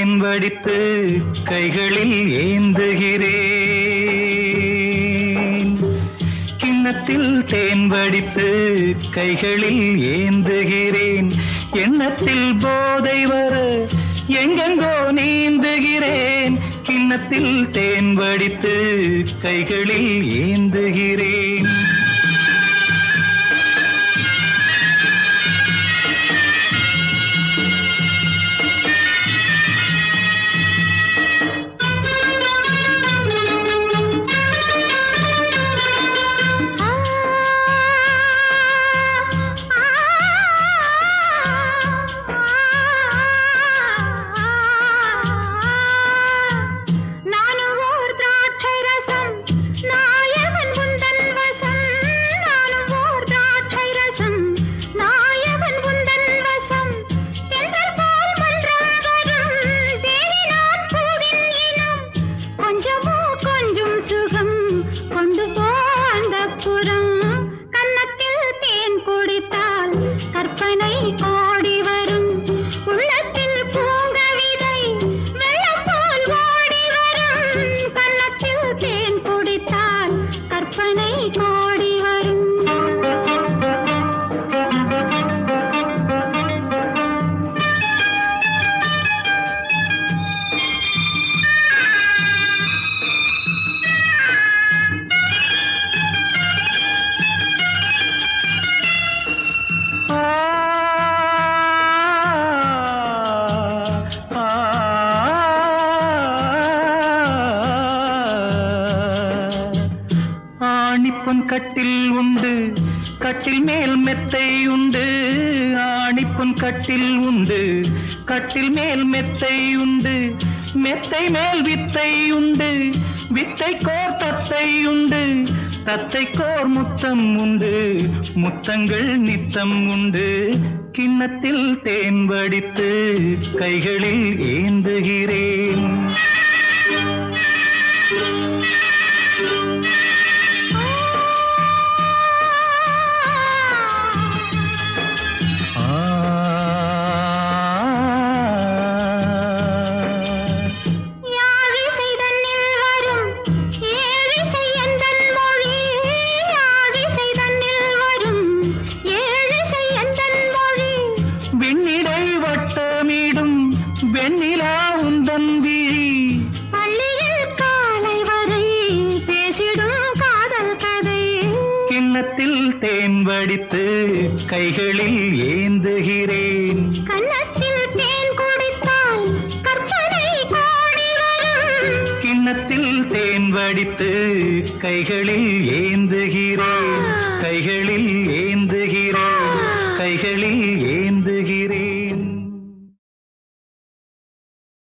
தேன் வடித்து கைகளில் ஏந்துகிறேன். கிண்ணத்தில் தேன் வடித்து கைகளில் ஏந்துகிறேன். எண்ணத்தில் போதை வர எங்கெங்கோ நீந்துகிறேன். கிண்ணத்தில் தேன் வடித்து கைகளில் ஏந்துகிறேன். ஆணிப்பொன் கட்டில் உண்டு, கட்டில் மேல் மெத்தை உண்டு. ஆணிப்பொன் கட்டில் உண்டு, கட்டில் மேல் மெத்தை உண்டு. மெத்தை மேல் வித்தை உண்டு, வித்தை கோர் தத்தை உண்டு. தத்தை கோர் முத்தம் உண்டு, முத்தங்கள் நித்தம் உண்டு. கிண்ணத்தில் தேன் வடித்து கைகளில் ஏந்துகிறேன். வெண்ணிலா உந்தன் விழி பள்ளியில் காலை வரை பேசிடும் காதல் கதை. கிண்ணத்தில் தேன் வடித்து கைகளில் ஏந்துகிறேன். கன்னத்தில் தேன் குடித்தால் கற்பனை கோடி வரும். கிண்ணத்தில் தேன் வடித்து கைகளில் ஏந்துகிறேன். கைகளில் ஏந்துகிறேன். கைகளில்